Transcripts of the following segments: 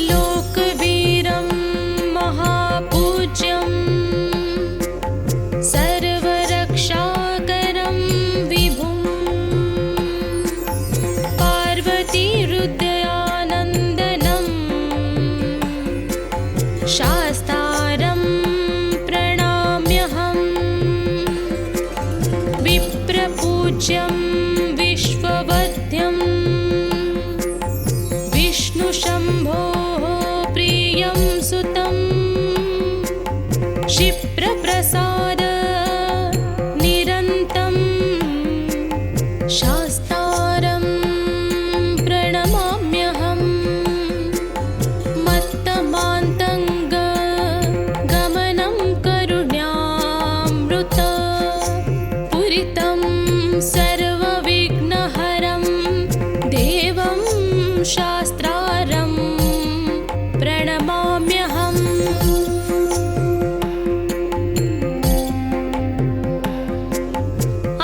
लोकवीरं महापूज्यं सर्वरक्षाकरं विभुं पार्वतीहृदयानन्दनं शास्तारं प्रणमाम्यहम् विप्रपूज्यं विश्ववध्यं विष्णुशम्भोः प्रियं सुतं क्षिप्रप्रसाद निरन्तं शास्तारं प्रणमाम्यहम् मत्तमान्तङ्ग गमनं करुण्यामृत पूरितं सर्वविघ्नहरं देवं शास्त्रारं प्रणमाम्यहम्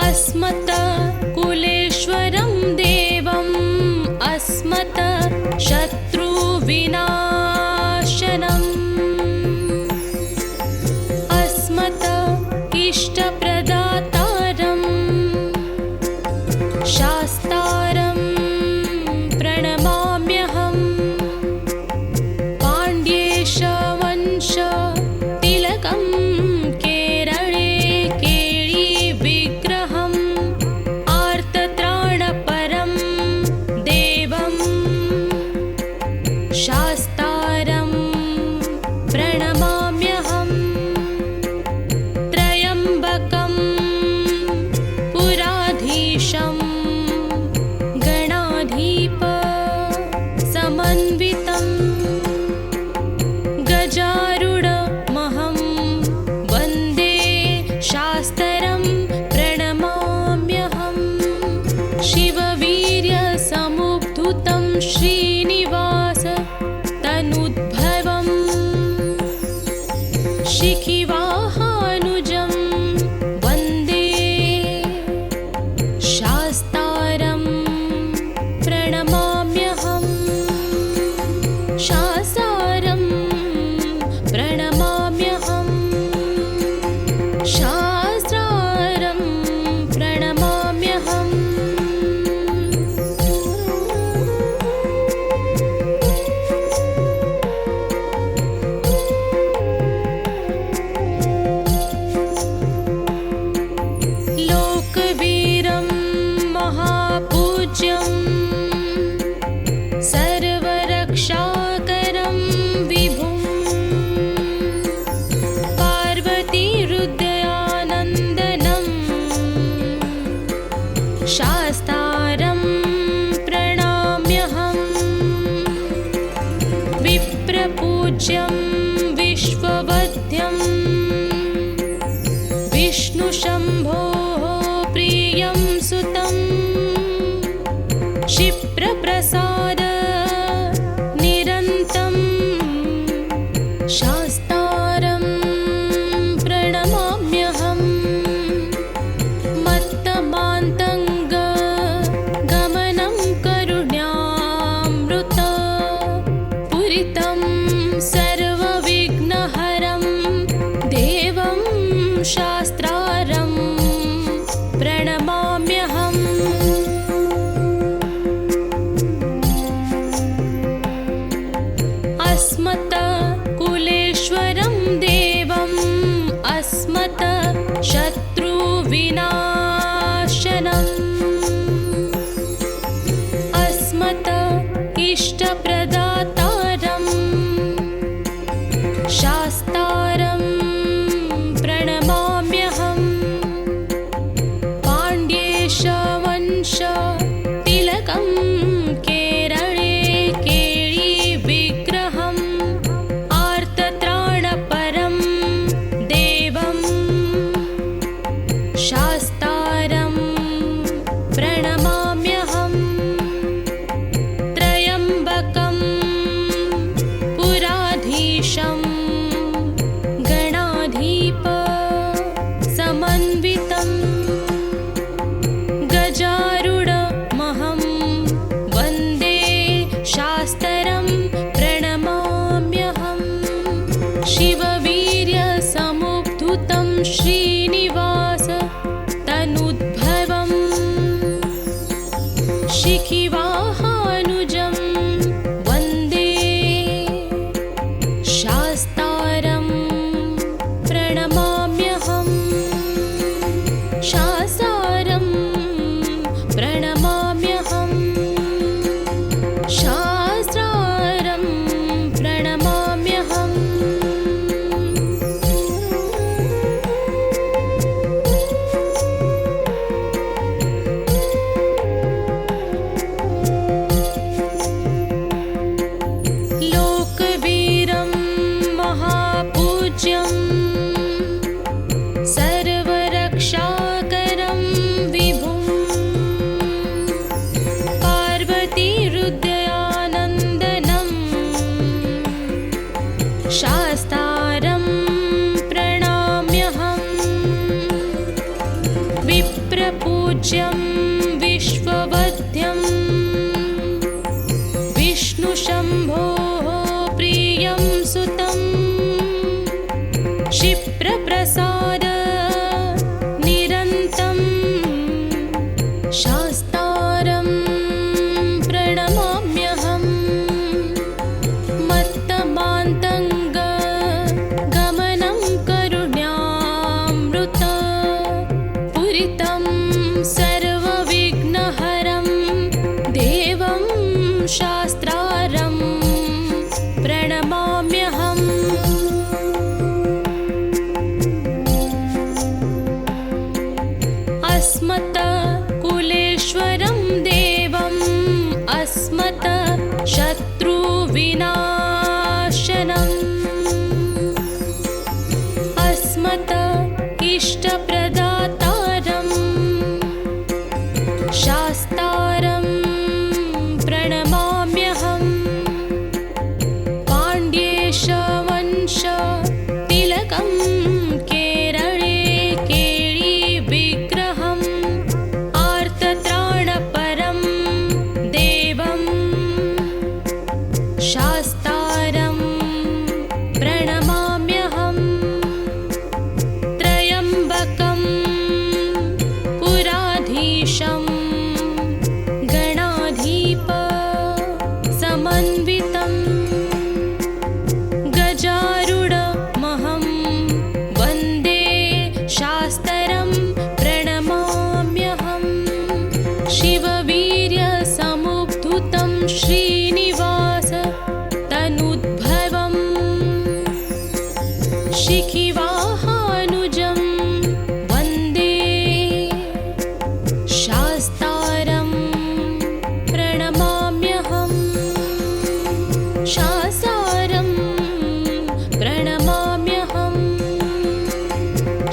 अस्मत् कुलेश्वरं देवम् अस्मत् शत्रुविनाशनम् अस्मत् इष्टप्रदातारं शास्तारं प्रणमाम्यहम् पाण्ड्येशवंश तिलकं केरळे केळीविग्रहम् आर्तत्राणपरं देवं शास्तारं प्रणमाम्यहम् त्र्यम्बकं पुराधीशं गणाधीप समन्वितं गजारूढमहं वन्दे शास्त्रं प्रणमाम्यहम् शिववीर्यसमुद्भूतं श्रीनिवास तनुद्भवम् शिखिवाहानुजं वन्दे शास्तारं प्रणमाम्यहम् शास्तारं प्रणमाम्यहम् शास्त्रारं प्रणमाम्यहम् लोकवीरं महापूज्यं सर्वरक्षाकरं विभुं पार्वतीहृदयानन्दनं शास्तारं प्रणमाम्यहम् विप्रपूज्यं विश्ववध्यं विष्णुशम्भोः प्रियं सुतं क्षिप्रप्रसाद निरन्तं शास्तारं प्रणमाम्यहम् मत्तमान्तङ्ग गमनं करुण्यामृत पूरितं सर्वविघ्नहरं देवं शास्त्रारं प्रणमाम्यहम् शास्त्रारं प्रणमाम्यहम्। अस्मत् कुलेश्वरं देवम् अस्मत् शत्रुविनाशनम् अस्मत् इष्टप्रदातारं शास्तारं प्रणमाम्यहम्। पाण्ड्येशवंश तिलकं केरळे केळीविग्रहम् आर्तत्राणपरं देवं शास्तारं प्रणमाम्यहम्। त्र्यम्बकं पुराधीशं गणाधीप समन्वितं गजारूढमहं वन्दे शास्त्रं प्रणमाम्यहम्। शिववीर्यसमुद्धुतं श्रीनिवास तनुद्भवम् शिखिवाहानुजं वन्दे शास्तारं प्रणमाम्यहम्। शास्तारं प्रणमाम्यहम्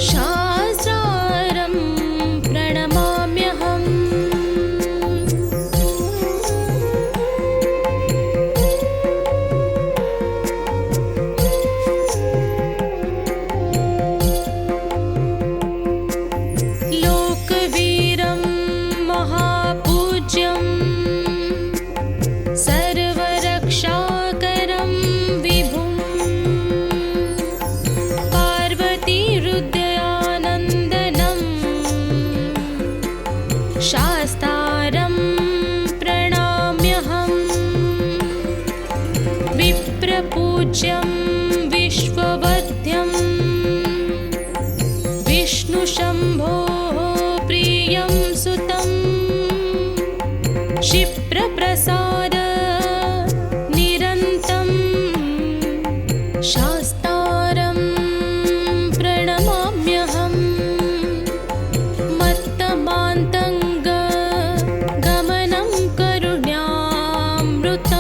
शास्तारं प्रणमाम्यहम्। लोकवीरं महापूज्यं सर्वरक्षाकरं विभुं पार्वतीहृदयानन्दनं शास्तारं प्रणमाम्यहम्। विप्रपूज्यं विश्ववध्यं विष्णुशम्भोः प्रियं सुतं क्षिप्रप्रसाद निरन्तं शास्तारं प्रणमाम्यहम्। मत्तमान्तङ्ग गमनं करुण्यामृत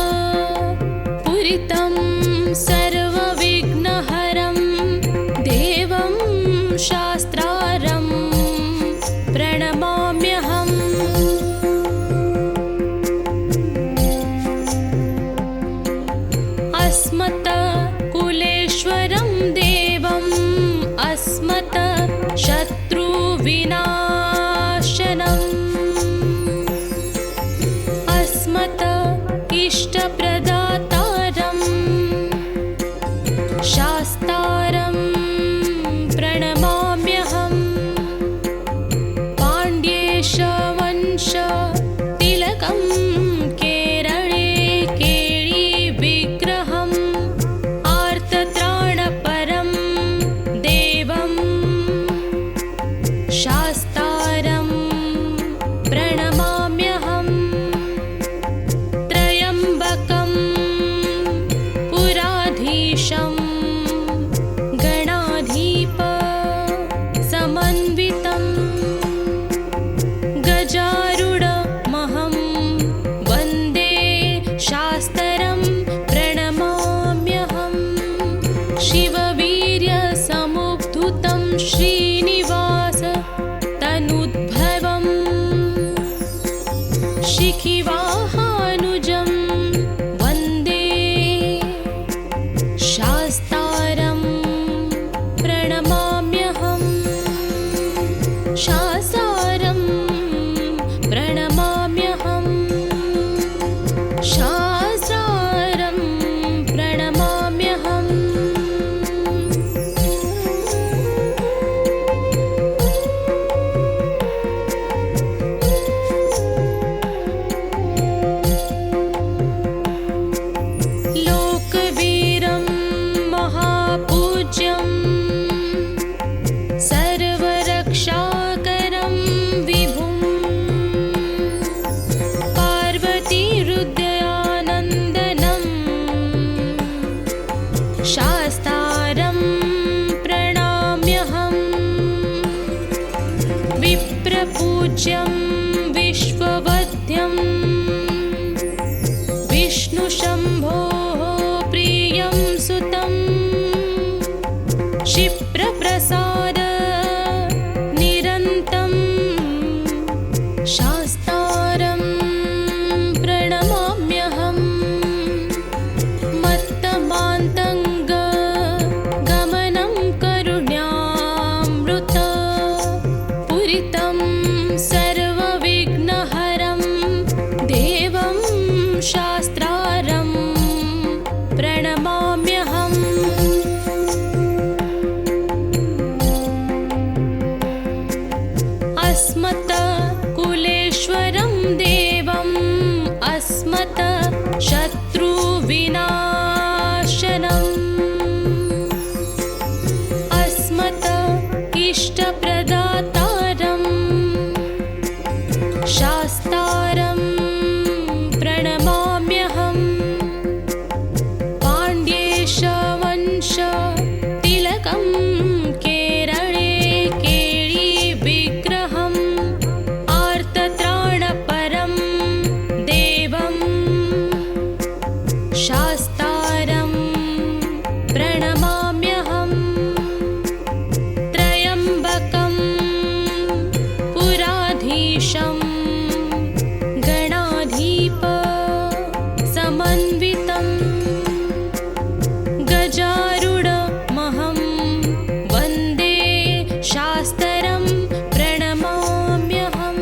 पूरितं सर्वविघ्नहरं देवं शास्त्रारं प्रणमाम्यहम्। अस्मत् कुलेश्वरं देवम् अस्मत् शत्रुविनाशनम् अस्मत् इष्टप्रदातारं शास्तारं प्रणमाम्यहम्। पाण्ड्येशवंश तिलकं केरळे केळीविग्रहम् आर्तत्राणपरं देवं शास्तारं प्रणमाम्यहम्। त्र्यम्बकं विष्णुशम्भोः प्रियं सुतं क्षिप्रप्रसाद निरन्तं शास्तारं प्रणमाम्यहं मत्तमान्तङ्ग गमनं करुण्यामृत पूरितं सर्वविघ्नहरं देवं शास्त्रारं प्रणमाम्यहम् अस्मत् कुलेश्वरं देवम् अस्मत् शत्रुविनाशनम् अस्मत् इष्टप्रदातारं शास्तारं प्रणमाम्यहम् पाण्ड्येशवंश तिलकं केरळे केळी विग्रहम् आर्तत्राणपरं देवं शास्तारं प्रणमाम्यहम् त्र्यम्बकं पुराधीशं गणाधीप समन्वितं गजारूढमहं वन्दे शास्त्रं प्रणमाम्यहम्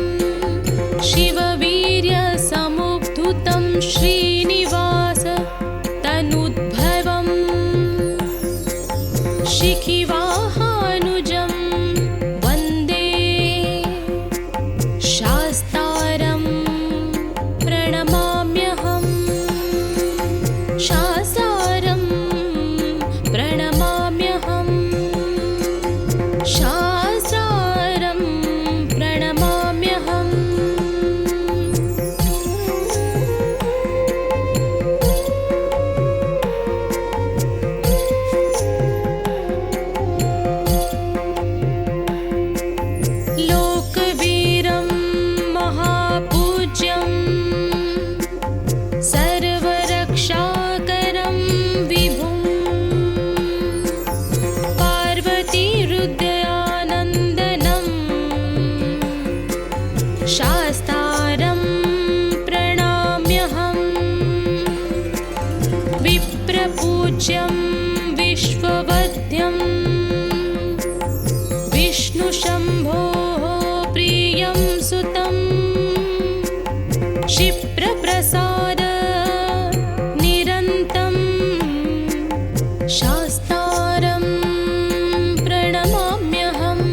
शिववीर्यसमुद्भूतं श्रीनिवास तनुद्भवं शिखिवाहानुजं वन्दे शास्तारं प्रणमाम्यहम् शास्तारं प्रणमाम्यहम् शास्तारं प्रणमाम्यहम् लोकवीरं महापूज्यं सर्वरक्षाकरं विभुं पार्वतीहृदयानन्दनं शास्तारं प्रणमाम्यहम् विप्रपूज्यं विश्ववध्यं विष्णुशम्भोः प्रियं सुतं क्षिप्रप्रसाद निरन्तं शास्तारं प्रणमाम्यहम्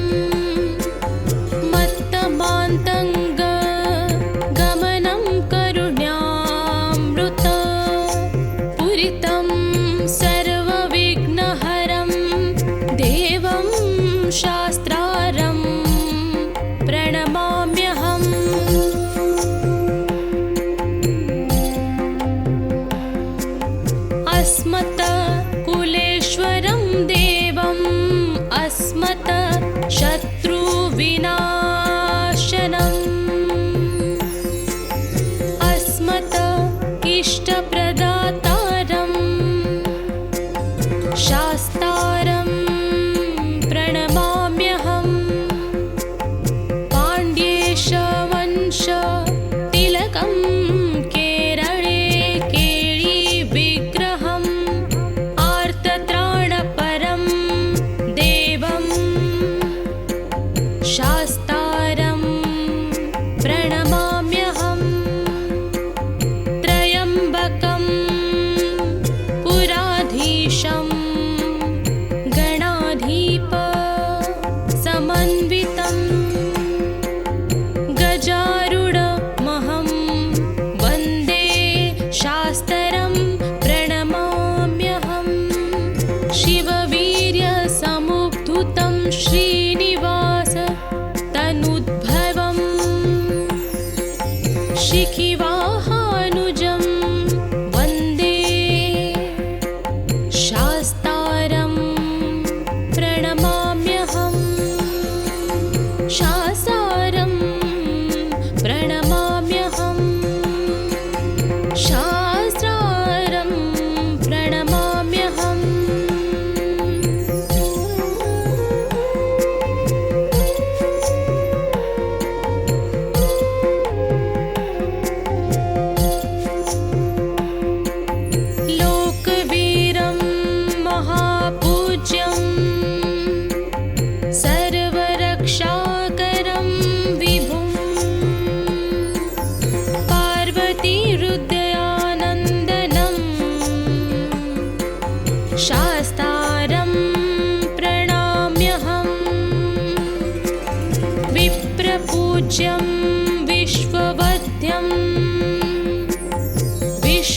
मत्तमान्तङ्ग गमनं करुण्यामृत पूरितं सर्वविघ्नहरं देवं शास्त्रारं प्रणमाम्यहम् अस्मत् कुलेश्वरं देवम् अस्मत् शत्रुविनाशनम् अस्मत् इष्टप्रदातारं शास्तारं प्रणमाम्यहम् पाण्ड्येशवंश तिलकं केरळे केळी विग्रहम् आर्तत्राणपरं देवं शास्तारं प्रणमाम्यहम् त्र्यम्बकं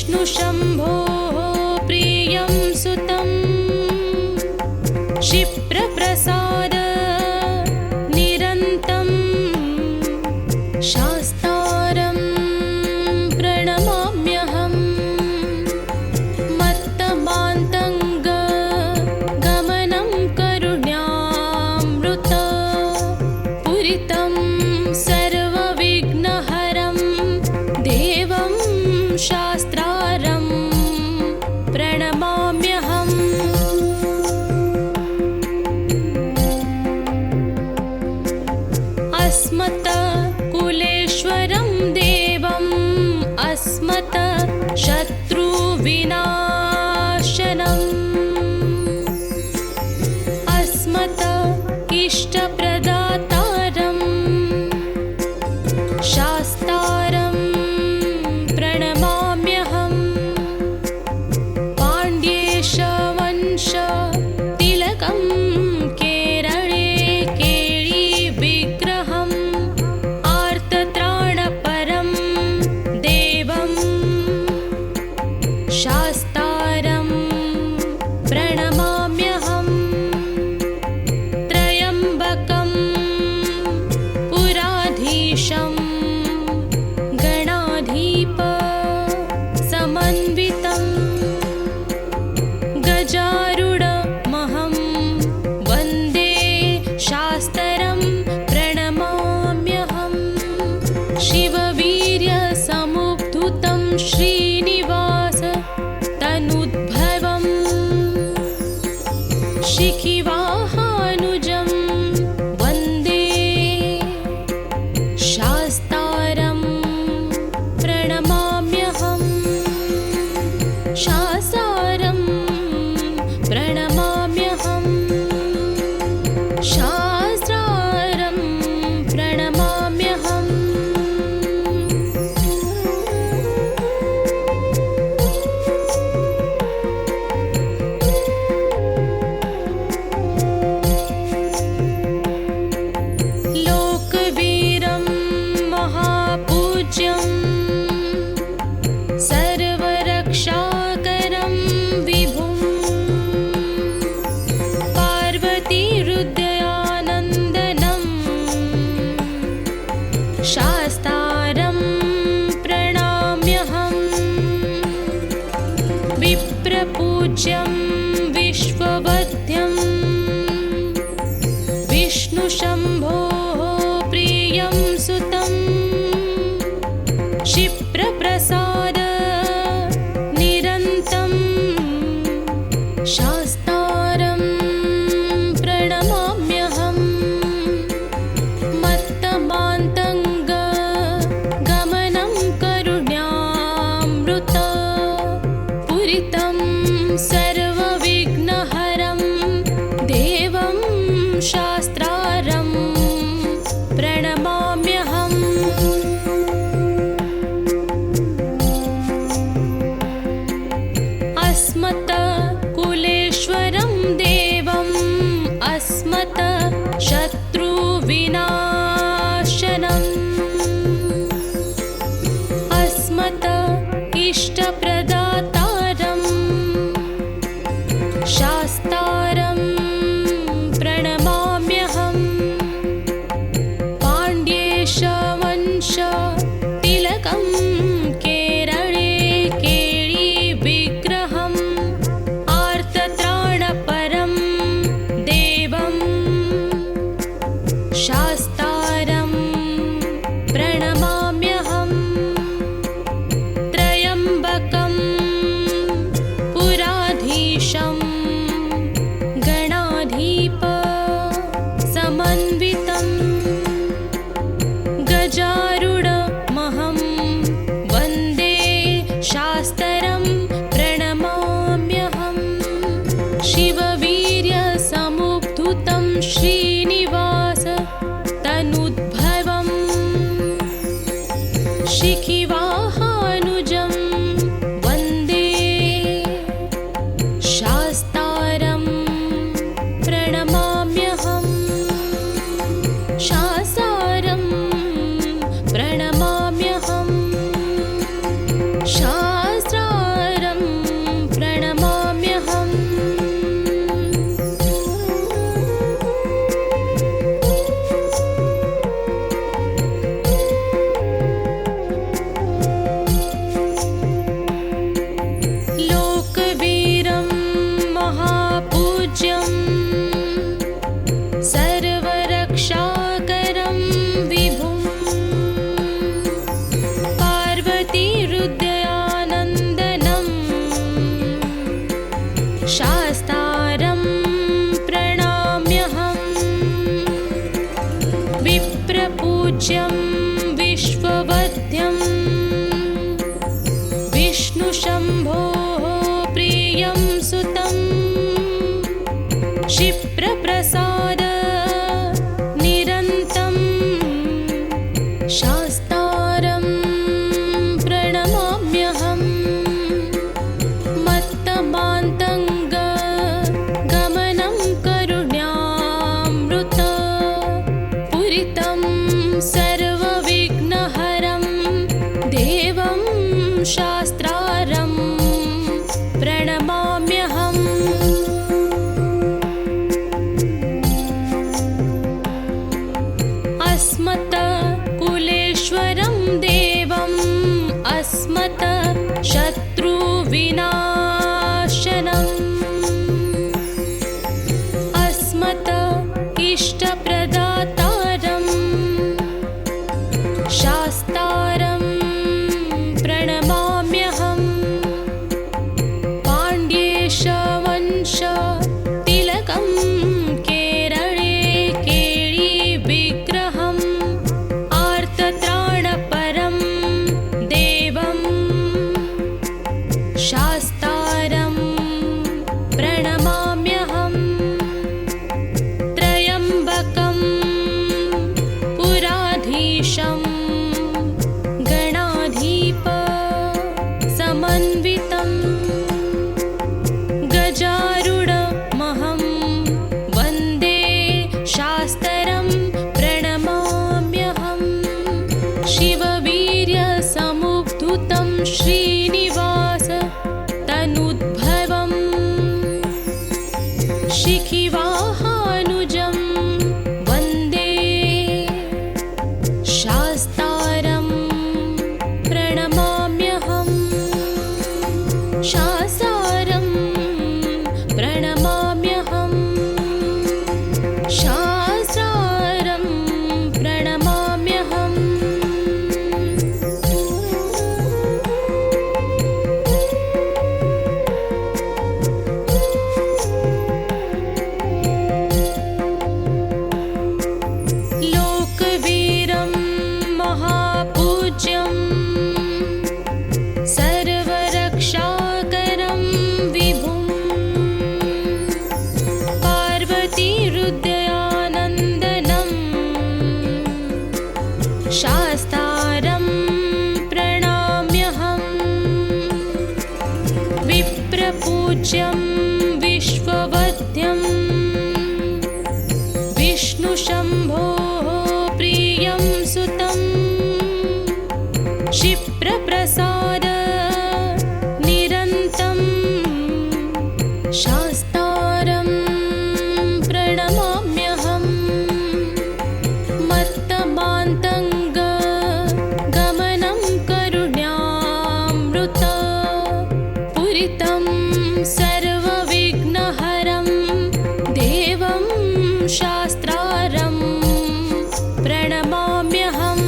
विष्णुशम्भोः प्रियं सुतं क्षिप्रप्रसाद निरन्तं शास्तारं प्रणमाम्यहम् मत्तमान्तङ्ग गमनं करुण्यामृत पूरितं सर्वविघ्नहरं देवं शास्त्रारं प्रणमाम्यहम् अस्मत् कुलेश्वरं देवम् अस्मत् शत्रुविनाशनम् अस्मत् इष्टप्रदातारं शास्तारं प्रणमाम्यहम् पाण्ड्येशवंश तिलकं केरळे केळी विग्रहम् आर्तत्राणपरं देवं शास्तारं प्रणमाम्यहम् त्र्यम्बकं पुराधीशं गणाधीप समन्वितं गजारूढमहं वन्दे शास्त्रं प्रणमाम्यहम् शिववीर्यसमुद्धुतं श्रीनिवास तनुद्भवम् शिखिवाहानुजं वन्दे शास्तारं प्रणमाम्यहम् शास्तारं प्रणमाम्यहम् शास्त्रारं प्रणमाम्यहम् लोकवीरं महापूज्यं सर्वरक्षाकरं विभुं पार्वतीहृदयानन्दनं शास्तारं प्रणमाम्यहम् विप्रपूज्यं विश्ववध्यं विष्णुशम्भोः प्रियं सुतं क्षिप्रप्रसाद निरन्तं शास्तारं प्रणमाम्यहम् मत्तमान्तङ्ग गमनं करुण्यामृत पूरितं सर्वविघ्नहरं देवं शास्त्रारं प्रणमाम्यहम् अस्मत् कुलेश्वरं देवम् अस्मत् शत्रुविनाशनम् अस्मत् इष्टप्रदातारं शास्तारं प्रणमाम्यहम् पाण्ड्येशवंश तिलकं केरळे केळी विग्रहम् आर्तत्राणपरं देवं शास्तारं प्रणमाम्यहम् त्र्यम्बकं विष्णुशम्भोः प्रियं सुतं क्षिप्रप्रसाद निरन्तं शास्तारं प्रणमाम्यहम् मत्तमान्तङ्ग गमनं करुण्यामृत पूरितं सर्वविघ्नहरं देवं शास्त्रारं प्रणमाम्यहम् अस्मत् कुलेश्वरं देवम् अस्मत् शत्रुविनाशनम् अस्मत् इष्टप्रदातारं शास्तारं प्रणमाम्यहम् पाण्ड्येशवंश तिलकं केरळे केळीविग्रहम् आर्तत्राणपरं देवं शास्तारं प्रणमाम्यहम् त्र्यम्बकं पुराधीशं गणाधीप समन्वितं गजारूढमहं वन्दे शास्त्रं प्रणमाम्यहम् शिववीर्यसमुद्धुतं श्रीनिवास तनुद्भवम् शिखिवाहानुजं वन्दे शास्तारं प्रणमाम्यहम् शास्तारं प्रणमाम्यहम् शास्तारं प्रणमाम्यहम् लोकवीरं महापूज्यं सर्वरक्षाकरं विभुं पार्वतीहृदयानन्दनं शास्तारं प्रणमाम्यहम् विप्रपूज्यं विश्ववध्यं विष्णुशम्भोः प्रियं सुतं क्षिप्रप्रसाद निरन्तं शास्तारं प्रणमाम्यहम् मत्तमान्तङ्ग गमनं करुण्यामृत पूरितं सर्वविघ्नहरं देवं शास्त्रारं प्रणमाम्यहम्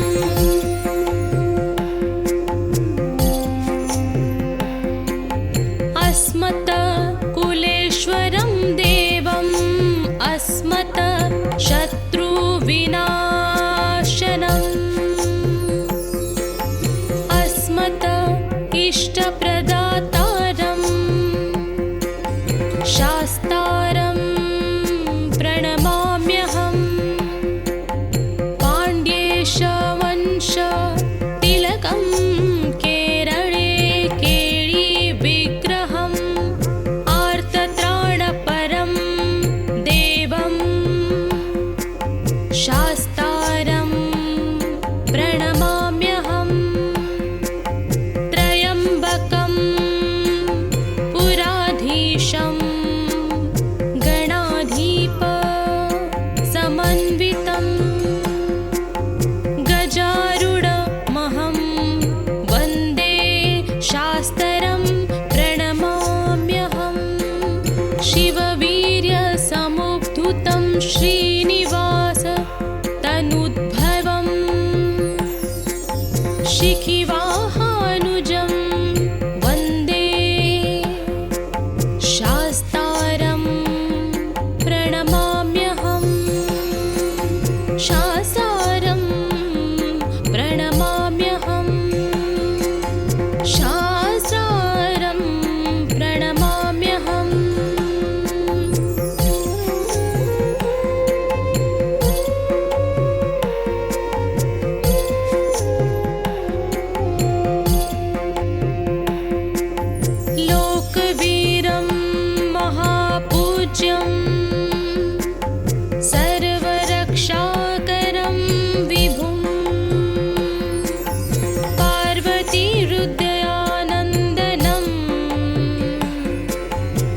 अस्मत् कुलेश्वरं देवम् अस्मत् शत्रुविनाशनम् अस्मत् इष्टप्रदातारं शास्तारं प्रणमाम्यहम् पाण्ड्येशवंश तिलकं केरळे केळीविग्रहम् आर्तत्राणपरं देवं शास्तारं प्रणमाम्यहम् त्र्यम्बकं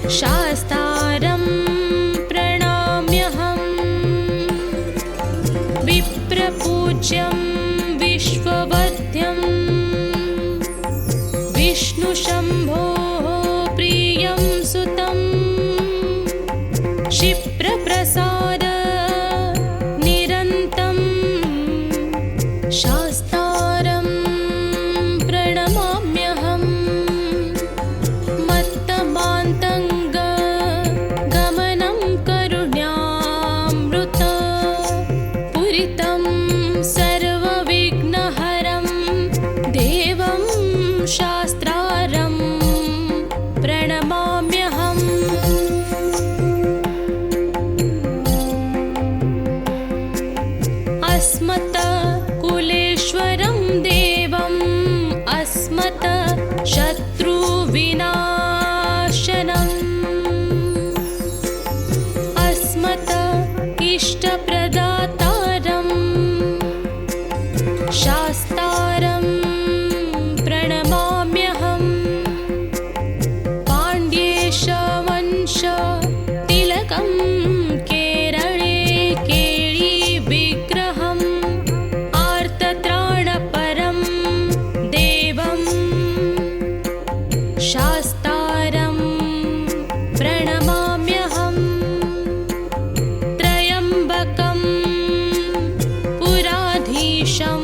शास्तारं प्रणमाम्यहम् विप्रपूज्यं विश्ववध्यं विष्णुशम्भोः प्रियं सुतं क्षिप्रप्रसाद निरन्तं शास्तारं प्रणमाम्यहम् मत्तमान्तङ्ग गमनं करुण्यामृत पूरितं सर्वविघ्नहरं देवं शास्त्रारं प्रणमाम्यहम् अस्मत् कुलेश्वरं देवम् अस्मत् शत्रुविनाशनम् अस्मत् इष्टप्रदातारं शास्तारं प्रणमाम्यहम् पाण्ड्येशवंश तिलकं केरळे केळीविग्रहम् आर्तत्राणपरं देवं शास्तारं प्रणमाम्यहम् त्रयम्बकं पुराधीशं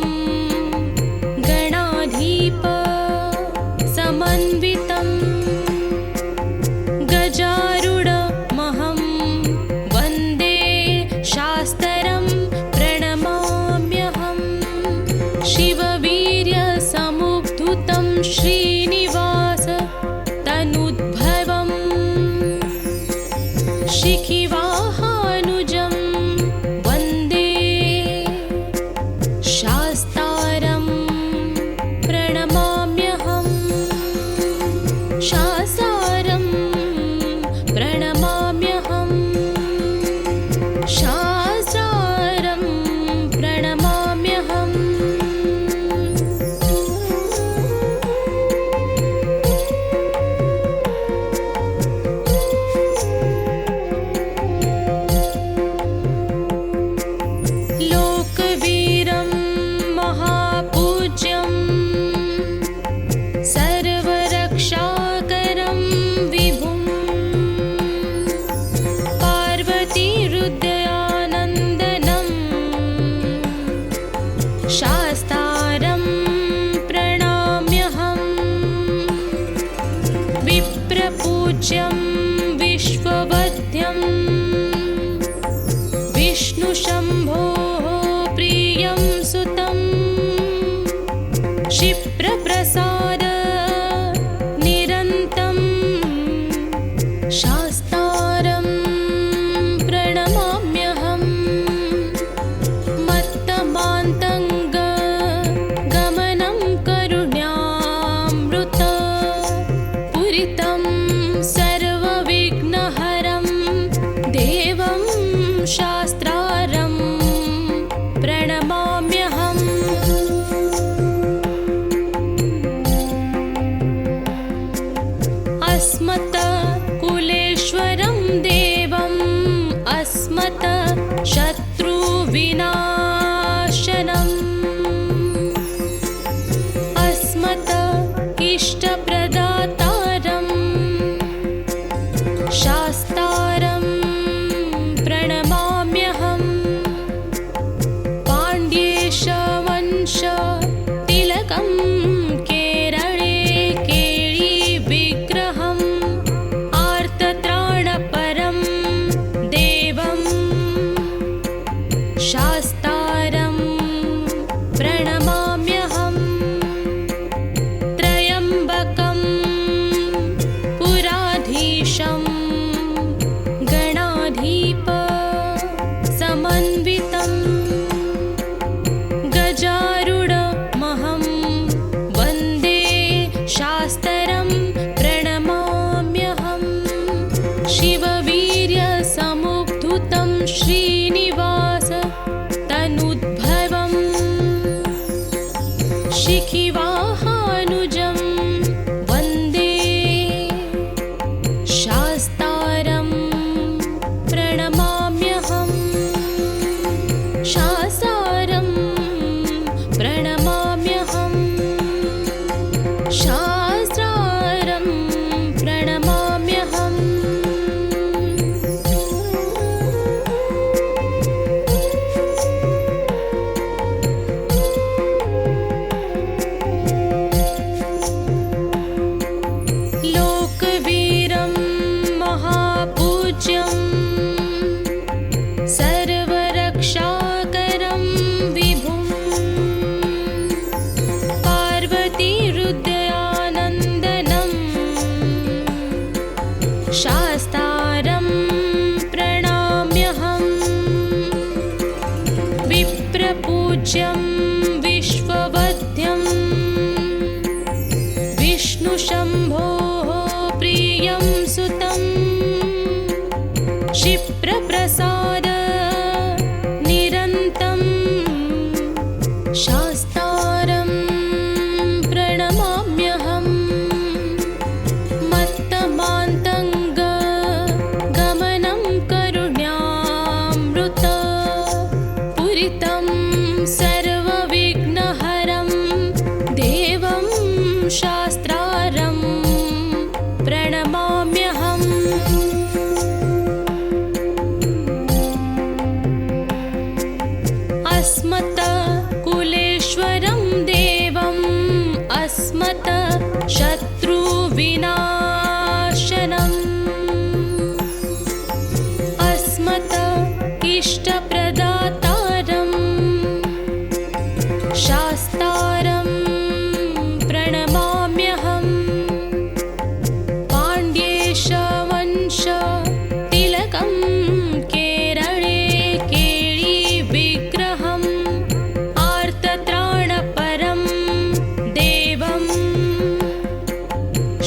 गणाधीप समन्वितं गजारूढमहं वन्दे शास्त्रं प्रणमाम्यहम् शिववीर्यसमुद्धुतं श्रीनिवास तनुद्भवम् शिखिवाहानुजं वन्दे शास्तारं प्रणमाम्यहम् शास्तारं प्रणमाम्यहम् शास्तारं प्रणमाम्यहम् लोकवीरं महापूज्यं सर्वरक्षाकरं विभुं पार्वतीहृदयानन्दनं शास्तारं प्रणमाम्यहम् विप्रपूज्यं विश्ववध्यं विष्णुशम्भोः प्रियं सुतं क्षिप्रप्रसाद निरन्तं शास्तारं प्रणमाम्यहम् मत्तमान्तङ्ग गमनं करुण्यामृत पूरितं सर्वविघ्नहरं देवं शास्त्रारं प्रणमाम्यहम् अस्मत् कुलेश्वरं देवम् अस्मत् शत्रुविनाशनम् अस्मत् इष्टप्रदातारं शास्तारं प्रणमाम्यहम् पाण्ड्येशवंश तिलकं केरळे केळीविग्रहम् आर्तत्राणपरं देवं शास्ता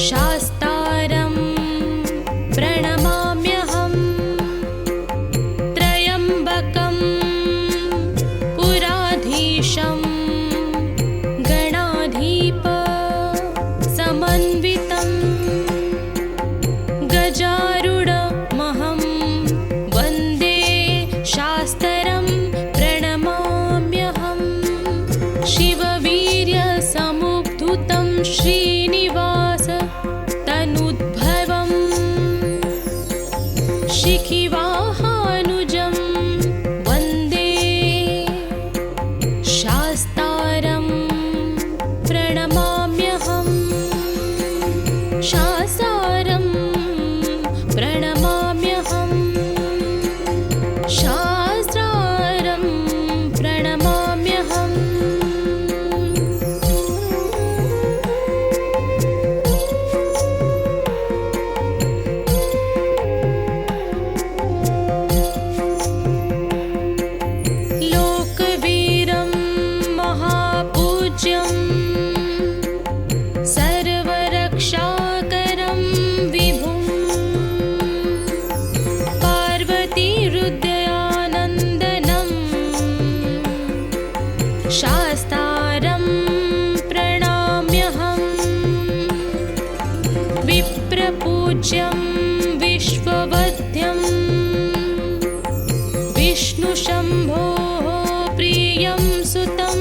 शास्तारं प्रणमाम्यहम् त्र्यम्बकं पुराधीशं गणाधीप समन्वितं गजारूढमहं वन्दे शास्त्रं प्रणमाम्यहम् शिववीर्यसमुद्भूतं श्रीनिवास तनुद्भवम् शिखिवाहानुजं वन्दे शास्तारं प्रणमाम्यहम् शास्तारं प्रणमाम्यहम् शास्त्रारं प्रणमाम्यहम् लोकवीरं महापूज्यं सर्वरक्षाकरं विभुं पार्वतीहृदयानन्दनं शास्तारं प्रणमाम्यहम् विप्रपूज्यं विश्ववध्यं विष्णुशम्भोः प्रियं सुतं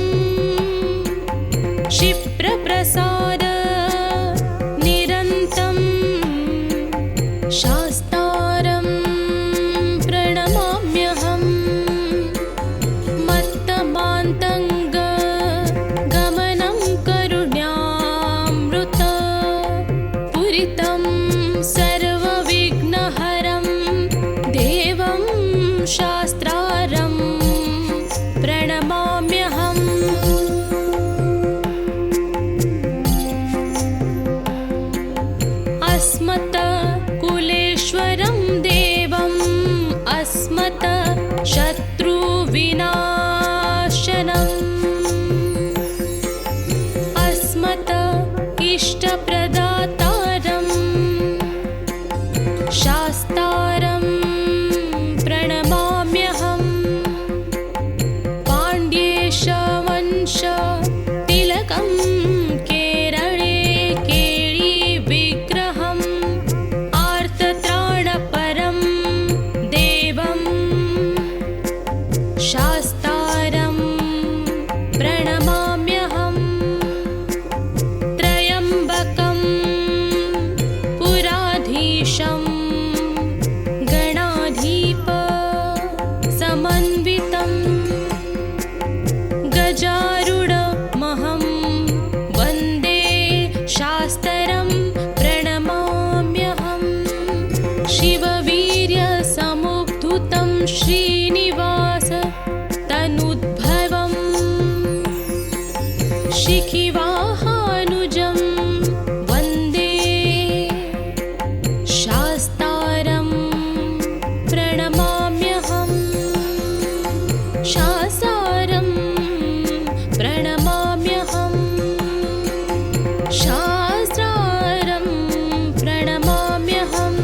क्षिप्रप्रसाद निरन्तं शास्तारं प्रणमाम्यहम् मत्तमान्तङ्ग गमनं करुण्यामृत पूरितं सर्वविघ्नहरं देवं शास्त्रारं प्रणमाम्यहम् अस्मत् कुलेश्वरं देवम् अस्मत् शत्रुविनाशनम् अस्मत् इष्टप्रदातारं शास्तारं प्रणमाम्यहम् पाण्ड्येशवंश तिलकं केरळे केळीविग्रहम् आर्तत्राणपरं देवं शास्तारं प्रणमाम्यहम् त्र्यम्बकं पुराधीशं गणाधीप समन्वितं गजारूढमहं वन्दे शास्त्रं प्रणमाम्यहम् शिववीर्यसमुद्भूतं श्रीनिवास तनुद्भवम् शिखिवाहानुजं वन्दे शास्तारं प्रणमाम्यहम् शास्तारं प्रणमाम्यहम् शास्त्रारं प्रणमाम्यहम्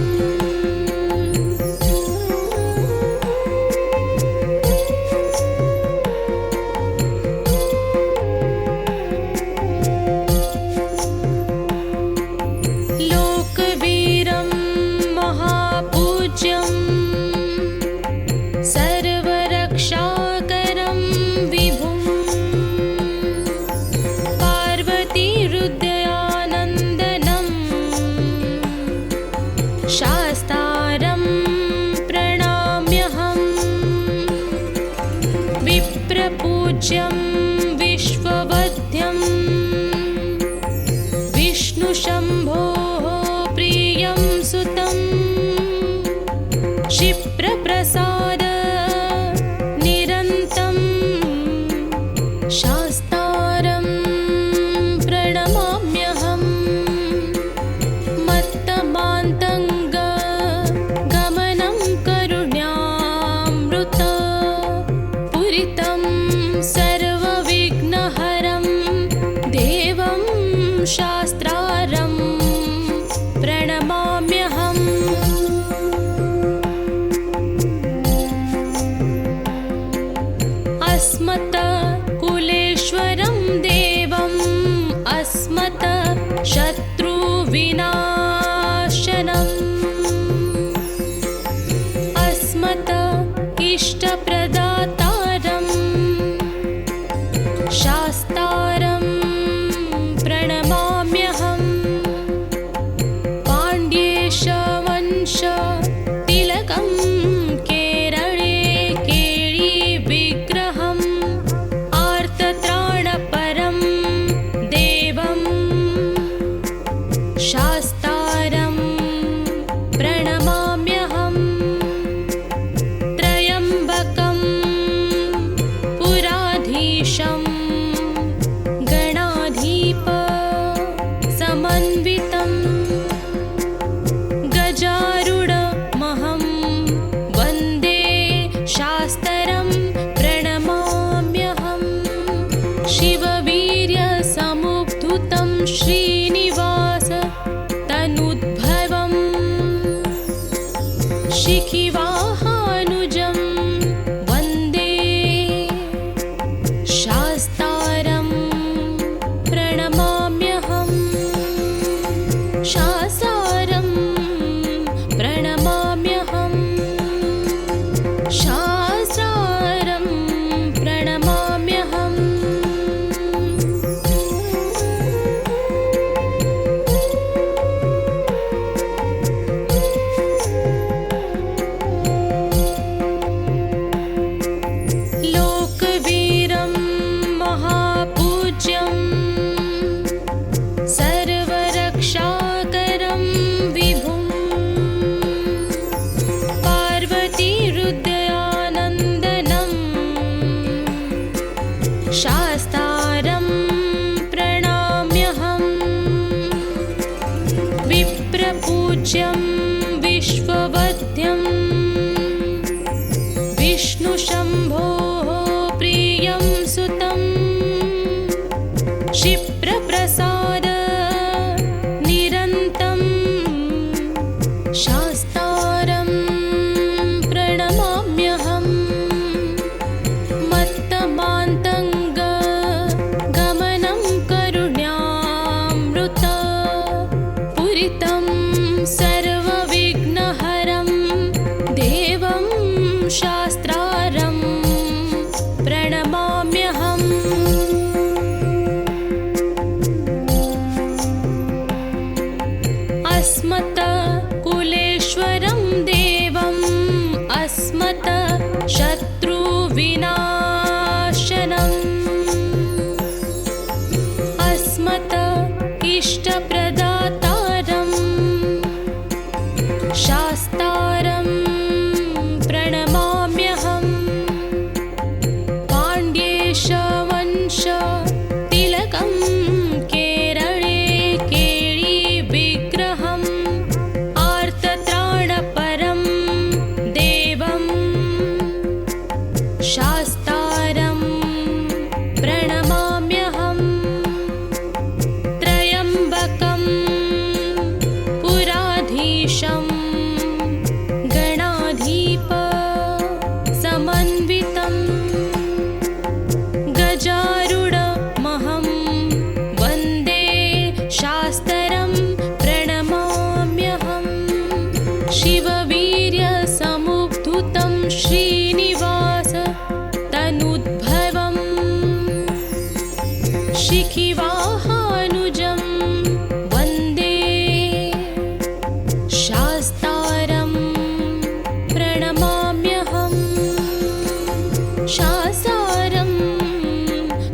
लोकवीरं महापूज्यं सर्वरक्षाकरं विभुं पार्वतीहृदयानन्दनं शास्तारं प्रणमाम्यहम् विप्रपूज्यं विश्ववध्यं विष्णुशम्भोः प्रियं सुतं क्षिप्रप्रसाद निरन्तं शास्तारं प्रणमाम्यहम् मत्तमान्तङ्ग अस्मत् इष्टप्रदातारं शास्तारं प्रणमाम्यहम् पाण्ड्येशवंश तिलकं केरळे केळी विग्रहम् आर्तत्राणपरं देवं शास्तारं प्रणमाम्यहम् त्र्यम्बकं पुराधीशं गणाधीप समन्वितं गजारूढमहं वन्दे शास्त्रं प्रणमाम्यहम् शिववीर्यसमुद्भूतं श्रीनिवास तनुद्भवम् शिखिवाहानुजं वन्दे शास्तारं प्रणमाम्यहम् शास्तारं प्रणमाम्यहम् शास्तारं प्रणमाम्यहम् लोकवीरं महापूज्यं सर्वरक्षाकरं विभुं पार्वतीहृदयानन्दनं शास्तारं प्रणमाम्यहम् विप्रपूज्यं विश्ववध्यं विष्णुशम्भोः प्रियं सुतं क्षिप्रप्रसाद निरन्तं शास्तारं प्रणमाम्यहम् मत्तमान्तङ्ग गमनं करुण्यामृत पूरितं सर्वविघ्नहरं देवं शास्तारं प्रणमाम्यहम् अस्मत् कुलेश्वरं देवम् अस्मत् शत्रुविनाशनम् अस्मत् इष्टप्रदातारं शास्तारं प्रणमाम्यहम् पाण्ड्येशवंश तिलकं केरळे केळी विग्रहम् आर्तत्राणपरं देवं शास्तारं प्रणमाम्यहम् त्र्यम्बकं पुराधीशं गणाधीप समन्वितं गजारूढमहं वन्दे शास्त्रं प्रणमाम्यहम् शिववीर्यसमुद्भूतं श्रीनिवास तनुद्भवम् शिखिवाहानुजं वन्दे शास्तारं प्रणमाम्यहम् शास्तारं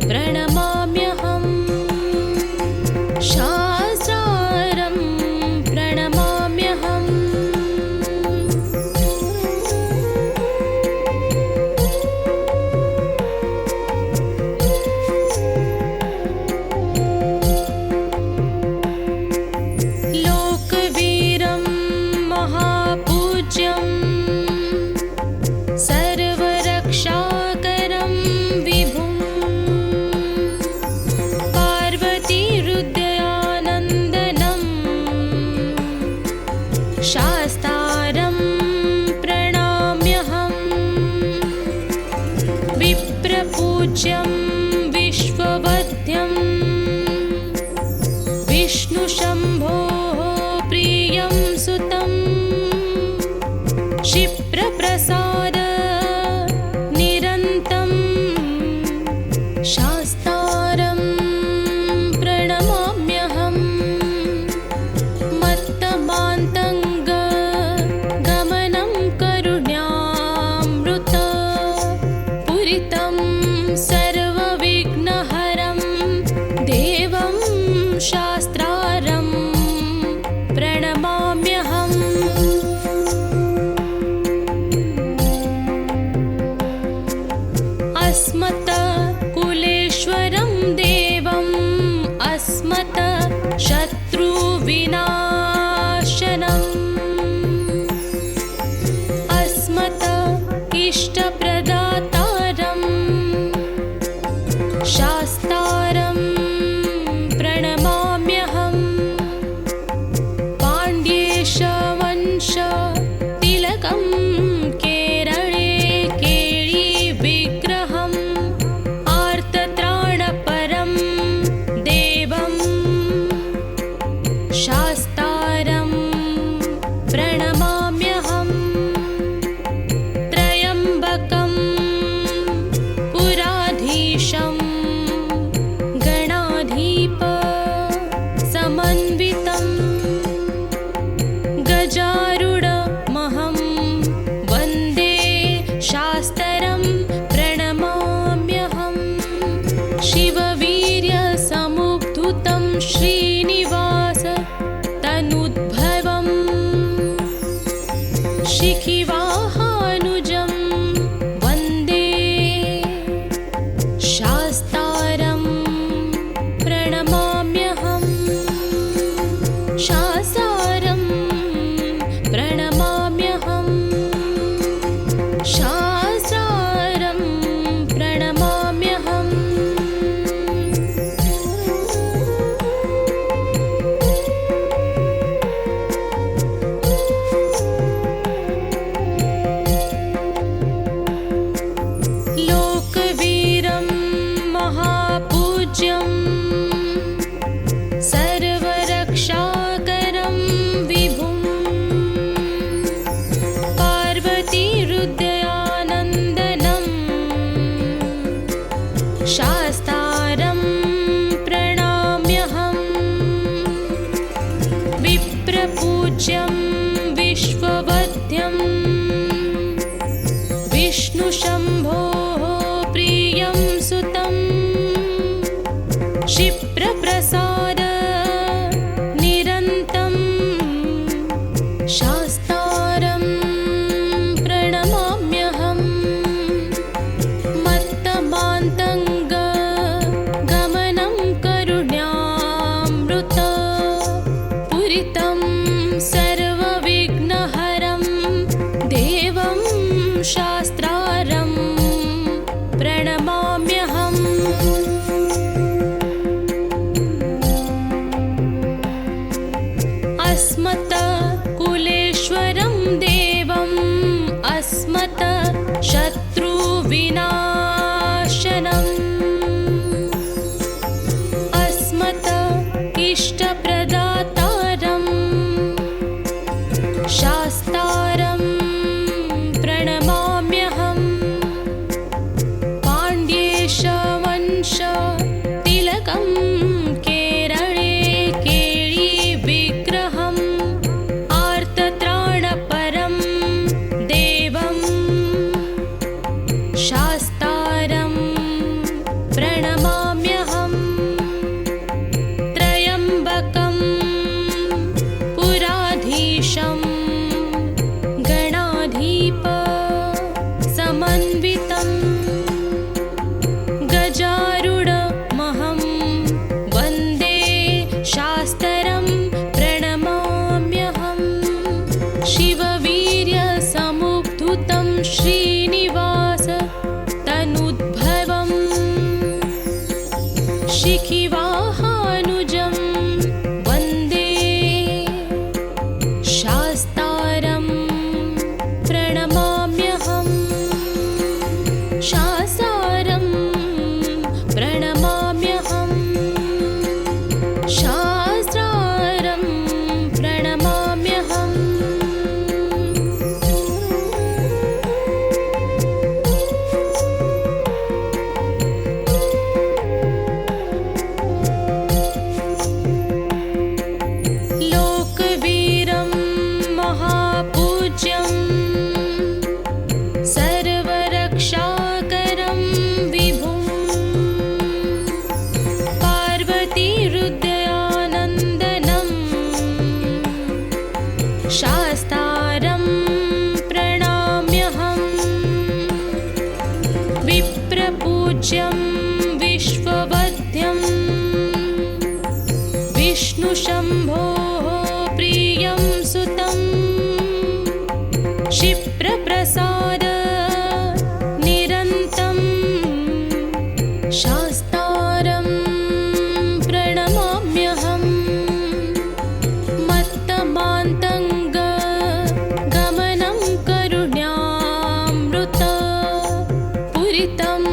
प्रणमाम्यहम् शास्तारं प्रणमाम्यहम् लोकवीरं महापूज्यं सर्वरक्षाकरं विभुं पार्वतीहृदयानन्दनं शास्तारं प्रणमाम्यहम् विप्रपूज्यं विश्ववध्यं विष्णुशम्भोः प्रियं प्रियं सुतं क्षिप्रप्रसाद निरन्तं शास्तारं प्रणमाम्यहं मत्तमान्तङ्ग गमनं करुण्यामृत पूरितं सर्वविघ्नहरं देवं शास्त्रारं प्रणमाम्यहम् अस्मत् कुलेश्वरं देवम् अस्मत् शत्रुविनाशनम् अस्मत् इष्टप्रदातारं शास्तारं प्रणमाम्यहम् पाण्ड्येशवंश तिलकं केरळे केळीविग्रहम् आर्तत्राणपरं देवं शास्तारं प्रणमाम्यहम् त्रयम्बकं पुराधीशं गणाधीप समन्वितं गजारूढमहं वन्दे शास्त्रं प्रणमाम्यहम् शिववीर्यसमुद्धुतं श्रीनिवास तनुद्भवम् शिखिवाहानुजं वन्दे शास्तारं प्रणमाम्यहम् शास्तारं प्रणमाम्यहम् शास्त्रारं प्रणमाम्यहम् लोकवीरं महापूज्यं सर्वरक्षाकरं विभुं पार्वतीहृदयानन्दनं शास्तारं प्रणमाम्यहम् विप्रपूज्यं विश्ववध्यं विष्णुशम्भोः प्रियं सुतं क्षिप्रप्रसाद निरन्तं शास्तारं प्रणमाम्यहम् मत्तमान्तङ्ग गमनं करुण्यामृत पूरितं सर्वविघ्नहरं देवं शास्त्रारं प्रणमाम्यहम् अस्मत् कुलेश्वरं शास्तारं प्रणमाम्यहम् विप्रपूज्यं विश्ववध्यं विष्णुशम्भोः प्रियं सुतं क्षिप्रप्रसाद निरन्तं शास्तारं प्रणमाम्यहम् मत्तमान्तङ्ग गमनं करुण्यामृत पूरितं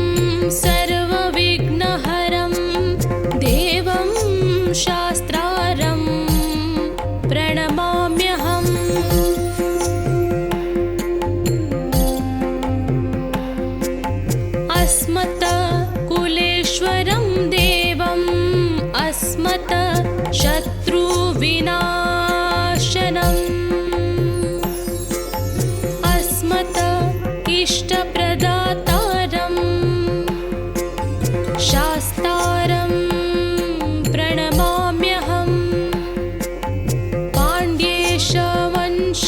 सर्वविघ्नहरं देवं शास्त्रारं प्रणमाम्यहम् अस्मत् कुलेश्वरं देवम् अस्मत् शत्रुविनाशनम् अस्मत् इष्टप्रदातारं शास्तारं प्रणमाम्यहम् पाण्ड्येशवंश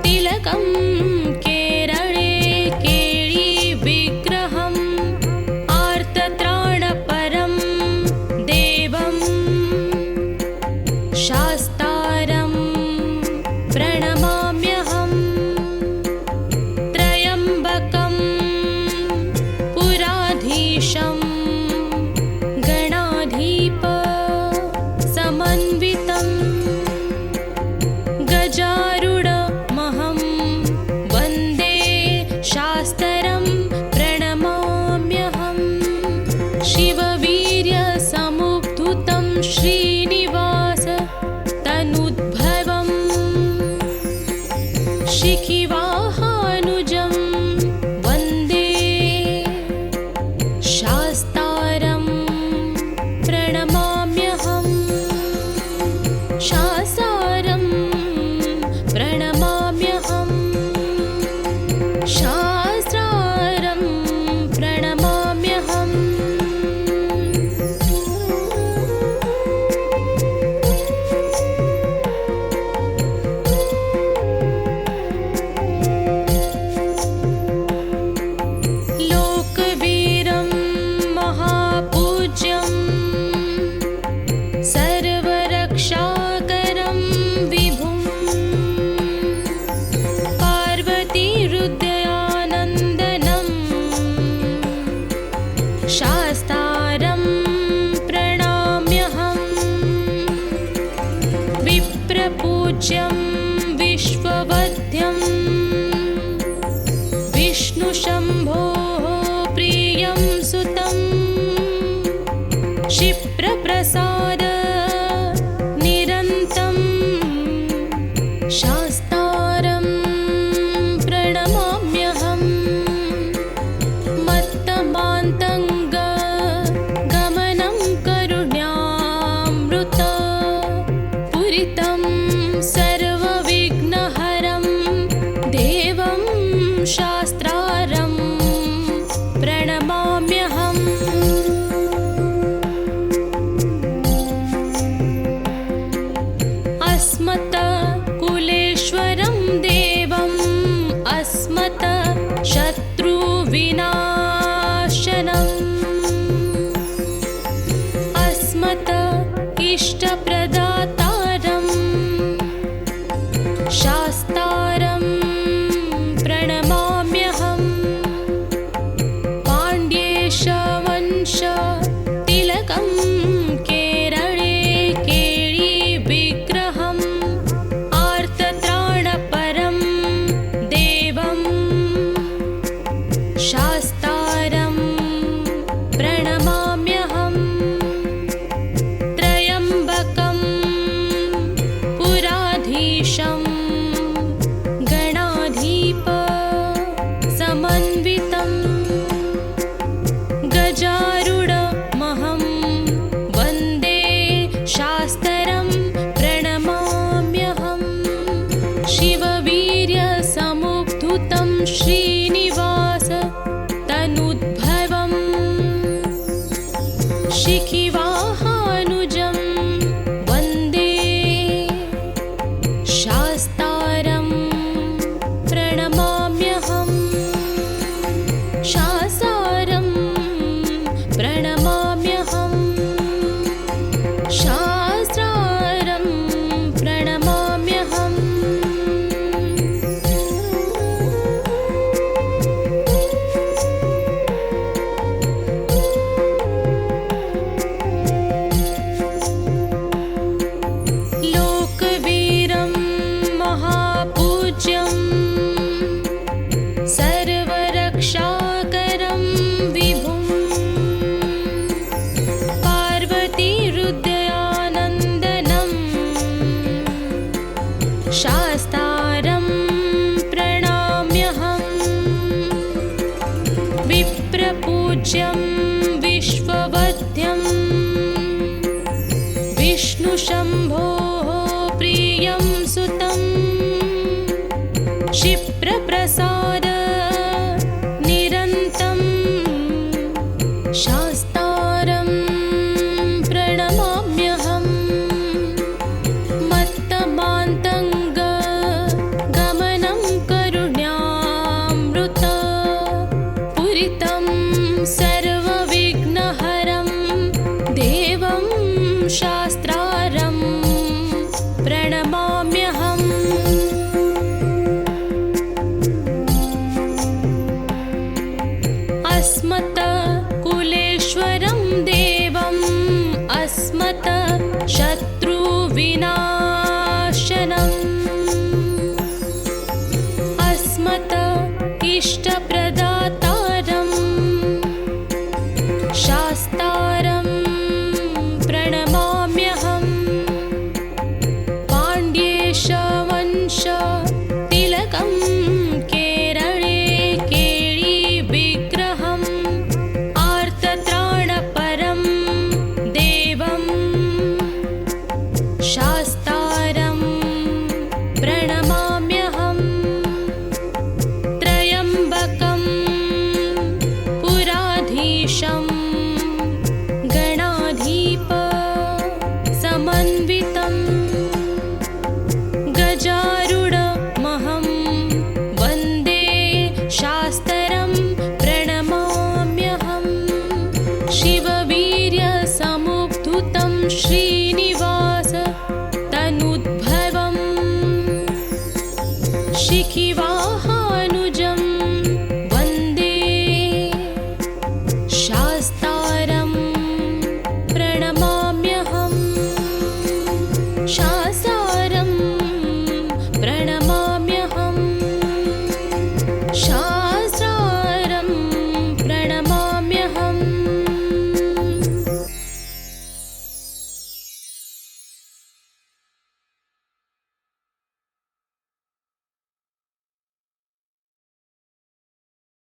तिलकं केरळे केळी विग्रहम् आर्तत्राणपरं देवं शास्तारं प्रणमाम्यहम् त्रयम्बकं पुराधीशं गणाधीप समन्वितं गजारूढमहं वन्दे शास्त्रं प्रणमाम्यहम् शिववीर्यसमुद्भूतं श्रीनिवास तनुद्भवम् शिखिवाहानुजं वन्दे शास्तारं प्रणमाम्यहम् शास्तारं प्रणमाम्यहम् शास्त्रारं प्रणमाम्यहम् लोकवीरं महापूज्यं सर्वरक्षाकरं विभुं पार्वतीहृदयानन्दनं शास्तारं प्रणमाम्यहम् विप्रपूज्यं विश्ववध्यं विष्णुशम्भोः प्रियं सुतं क्षिप्रप्रसाद निरन्तं शास्तारं प्रणमाम्यहम् मत्तमान्तङ्ग गमनं करुण्यामृत पूरितं सर्वविघ्नहरं देवं शास्त्रारं प्रणमाम्यहम् अस्मत् कुलेश्वरं देवम् अस्मत् शत्रुविनाशनम् अस्मत् इष्टप्रदातारं शास्तारं प्रणमाम्यहम् पाण्ड्येशवंश तिलकं केरळे केळी विग्रहम् आर्तत्राणपरं देवं शास्तारं प्रणमाम्यहम् त्रयम्बकं पुराधीशं गणाधीप समन्वितं गजारूढमहं वन्दे शास्त्रं प्रणमाम्यहम् शिववीर्यसमुद्भूतं श्रीनिवास तनुद्भवम् शिखिवाहानुजं वन्दे शास्ता शास्तारं प्रणमाम्यहम् विप्रपूज्यं विश्ववध्यं विष्णुशम्भोः प्रियं सुतं क्षिप्रप्रसाद निरन्तं शास्तारं प्रणमाम्यहम् मत्तमान्तङ्ग गमनं करुण्यामृत पूरितं सर्वविघ्नहरं देवं शास्त्रारं प्रणमाम्यहम् अस्मत् कुलेश्वरं देवम् अस्मत् शत्रुविनाशनम् अस्मत् इष्टप्रदातारं शास्तारं प्रणमाम्यहम् पाण्ड्येशवंश तिलकं केरळे केळीविग्रहम् आर्तत्राणपरं देवं शास्तारं प्रणमाम्यहम् त्र्यम्बकं पुराधीशं गणाधीप समन्वितं गजारूढमहं वन्दे शास्त्रं प्रणमाम्यहम् शिववीर्यसमुद्भूतं श्रीनिवास तनुद्भवम् शिखिवा